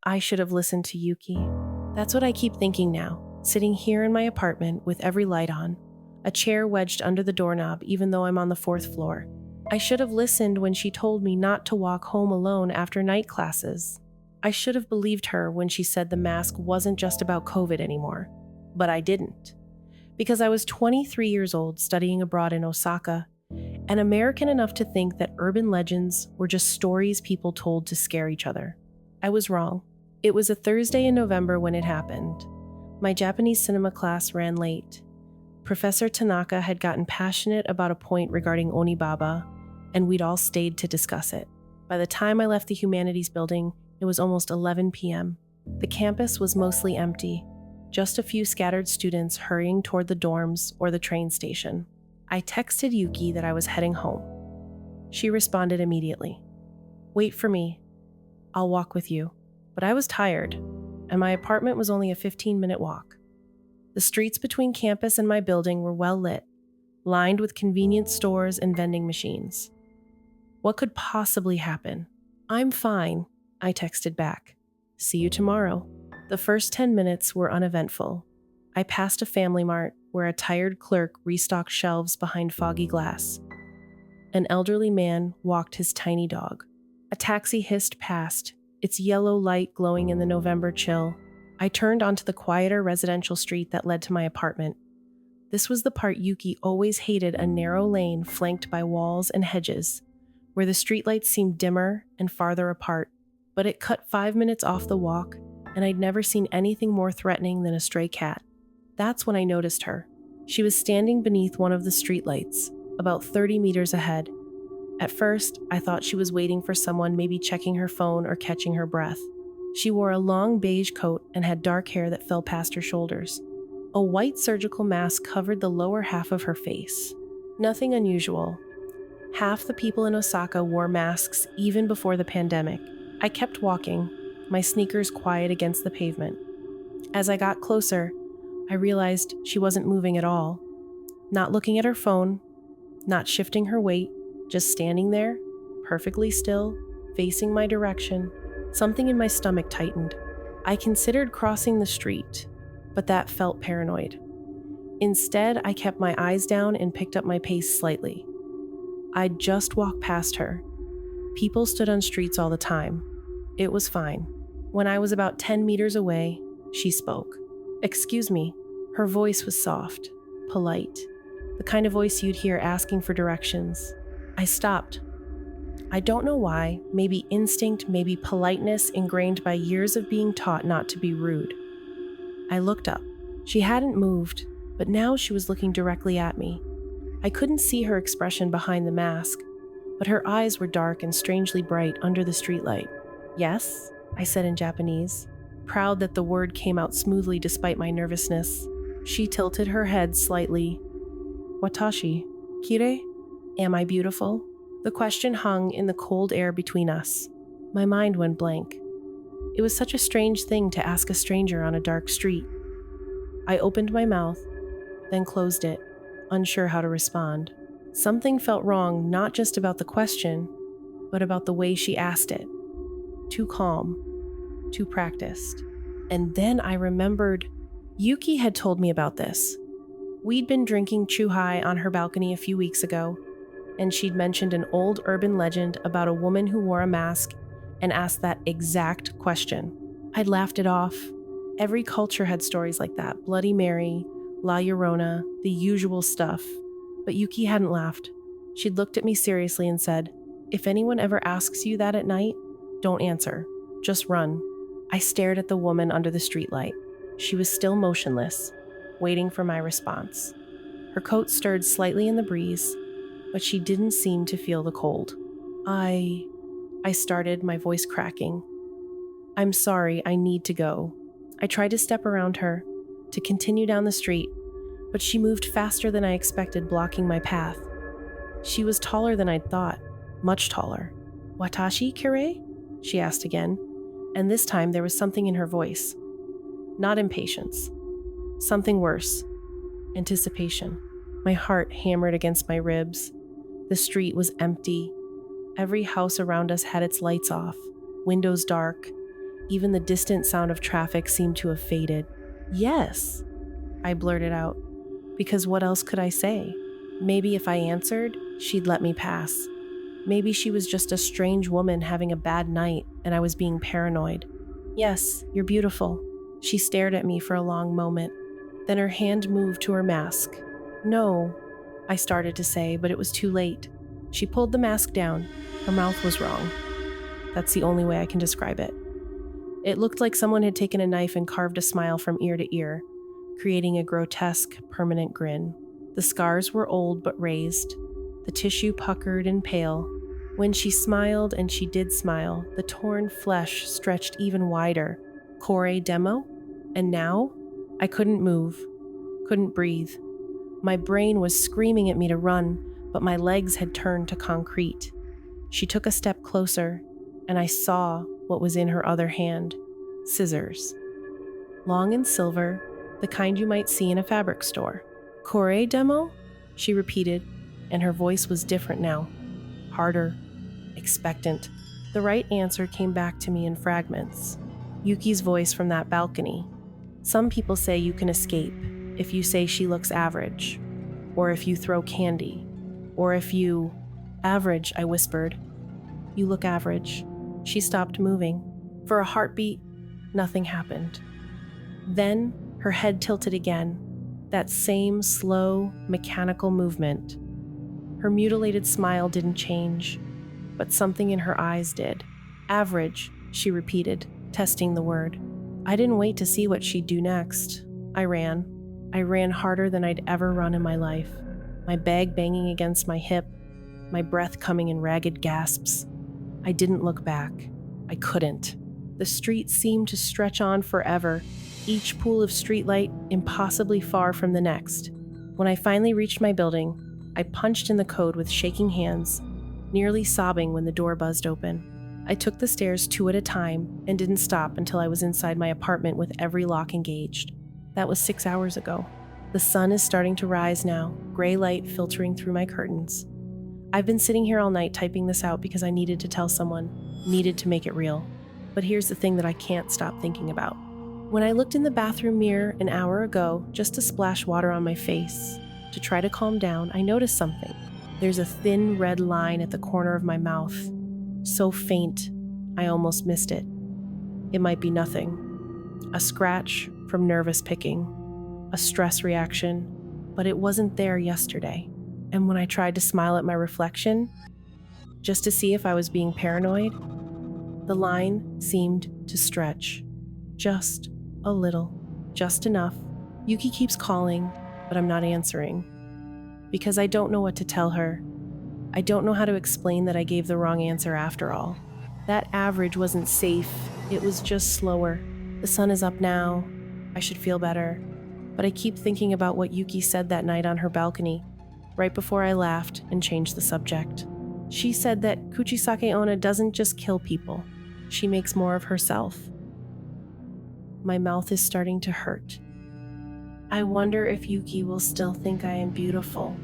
I should have listened to Yuki. That's what I keep thinking now, sitting here in my apartment with every light on, a chair wedged under the doorknob even though I'm on the 4th floor. I should have listened when she told me not to walk home alone after night classes. I should have believed her when she said the mask wasn't just about COVID anymore. But I didn't. Because I was 23 years old studying abroad in Osaka, and American enough to think that urban legends were just stories people told to scare each other. I was wrong. It was a Thursday in November when it happened. My Japanese cinema class ran late. Professor Tanaka had gotten passionate about a point regarding Onibaba, and we'd all stayed to discuss it. By the time I left the humanities building, it was almost 11 p.m. The campus was mostly empty, just a few scattered students hurrying toward the dorms or the train station. I texted Yuki that I was heading home. She responded immediately. "Wait for me. I'll walk with you." But I was tired, and my apartment was only a 15-minute walk. The streets between campus and my building were well lit, lined with convenience stores and vending machines. What could possibly happen? "I'm fine," I texted back. "See you tomorrow." The first 10 minutes were uneventful. I passed a Family Mart where a tired clerk restocked shelves behind foggy glass. An elderly man walked his tiny dog. A taxi hissed past, its yellow light glowing in the November chill. I turned onto the quieter residential street that led to my apartment. This was the part Yuki always hated, a narrow lane flanked by walls and hedges, where the streetlights seemed dimmer and farther apart. But it cut 5 minutes off the walk, and I'd never seen anything more threatening than a stray cat. That's when I noticed her. She was standing beneath one of the streetlights, about 30 meters ahead. At first, I thought she was waiting for someone, maybe checking her phone or catching her breath. She wore a long beige coat and had dark hair that fell past her shoulders. A white surgical mask covered the lower half of her face. Nothing unusual. Half the people in Osaka wore masks even before the pandemic. I kept walking, my sneakers quiet against the pavement. As I got closer, I realized she wasn't moving at all. Not looking at her phone, not shifting her weight, just standing there, perfectly still, facing my direction. Something in my stomach tightened. I considered crossing the street, but that felt paranoid. Instead, I kept my eyes down and picked up my pace slightly. I'd just walked past her. People stood on streets all the time. It was fine. When I was about 10 meters away, she spoke. "Excuse me." Her voice was soft, polite, the kind of voice you'd hear asking for directions. I stopped. I don't know why, maybe instinct, maybe politeness ingrained by years of being taught not to be rude. I looked up. She hadn't moved, but now she was looking directly at me. I couldn't see her expression behind the mask, but her eyes were dark and strangely bright under the streetlight. "Yes?" I said in Japanese, proud that the word came out smoothly despite my nervousness. She tilted her head slightly. "Watashi, kirei? Am I beautiful?" The question hung in the cold air between us. My mind went blank. It was such a strange thing to ask a stranger on a dark street. I opened my mouth, then closed it, unsure how to respond. Something felt wrong, not just about the question, but about the way she asked it. Too calm, too practiced. And then I remembered Yuki had told me about this. We'd been drinking chuhai on her balcony a few weeks ago, and she'd mentioned an old urban legend about a woman who wore a mask and asked that exact question. I'd laughed it off. Every culture had stories like that: Bloody Mary, La Llorona, the usual stuff. But Yuki hadn't laughed. She'd looked at me seriously and said, "If anyone ever asks you that at night, don't answer. Just run." I stared at the woman under the streetlight. She was still motionless, waiting for my response. Her coat stirred slightly in the breeze, but she didn't seem to feel the cold. I started, my voice cracking. "I'm sorry, I need to go." I tried to step around her, to continue down the street, but she moved faster than I expected, blocking my path. She was taller than I'd thought, much taller. "Watashi, kirei?" she asked again, and this time there was something in her voice. Not impatience. Something worse. Anticipation. My heart hammered against my ribs. The street was empty. Every house around us had its lights off, windows dark, Even the distant sound of traffic seemed to have faded. Yes, I blurted out, because what else could I say? Maybe if I answered, she'd let me pass. Maybe she was just a strange woman having a bad night and I was being paranoid. Yes, you're beautiful. She stared at me for a long moment. Then her hand moved to her mask. No, I started to say, but it was too late. She pulled the mask down. Her mouth was wrong. That's the only way I can describe it. It looked like someone had taken a knife and carved a smile from ear to ear, creating a grotesque, permanent grin. The scars were old but raised, the tissue puckered and pale. When she smiled, and she did smile, the torn flesh stretched even wider. Core demo? And now? I couldn't move, couldn't breathe. My brain was screaming at me to run, but my legs had turned to concrete. She took a step closer, and I saw what was in her other hand. Scissors. Long and silver, the kind you might see in a fabric store. Core demo? She repeated, and her voice was different now. Harder, expectant. The right answer came back to me in fragments. Yuki's voice from that balcony. Some people say you can escape if you say she looks average, or if you throw candy, or if you... Average, I whispered. You look average. She stopped moving. For a heartbeat, nothing happened. Then her head tilted again, that same slow, mechanical movement. Her mutilated smile didn't change, but something in her eyes did. Average, she repeated, testing the word. I didn't wait to see what she'd do next. I ran. I ran harder than I'd ever run in my life, my bag banging against my hip, my breath coming in ragged gasps. I didn't look back. I couldn't. The street seemed to stretch on forever, each pool of streetlight impossibly far from the next. When I finally reached my building, I punched in the code with shaking hands, nearly sobbing when the door buzzed open. I took the stairs 2 at a time and didn't stop until I was inside my apartment with every lock engaged. That was 6 hours ago. The sun is starting to rise now, gray light filtering through my curtains. I've been sitting here all night typing this out because I needed to tell someone, needed to make it real. But here's the thing that I can't stop thinking about. When I looked in the bathroom mirror an hour ago just to splash water on my face, to try to calm down, I noticed something. There's a thin red line at the corner of my mouth, so faint I almost missed it. It might be nothing. A scratch from nervous picking, a stress reaction, but it wasn't there yesterday. And when I tried to smile at my reflection, just to see if I was being paranoid, the line seemed to stretch. Just a little. Just enough. Yuki keeps calling, but I'm not answering. Because I don't know what to tell her. I don't know how to explain that I gave the wrong answer after all. That average wasn't safe. It was just slower. The sun is up now. I should feel better. But I keep thinking about what Yuki said that night on her balcony, right before I laughed and changed the subject. She said that Kuchisake-onna doesn't just kill people. She makes more of herself. My mouth is starting to hurt. I wonder if Yuki will still think I am beautiful.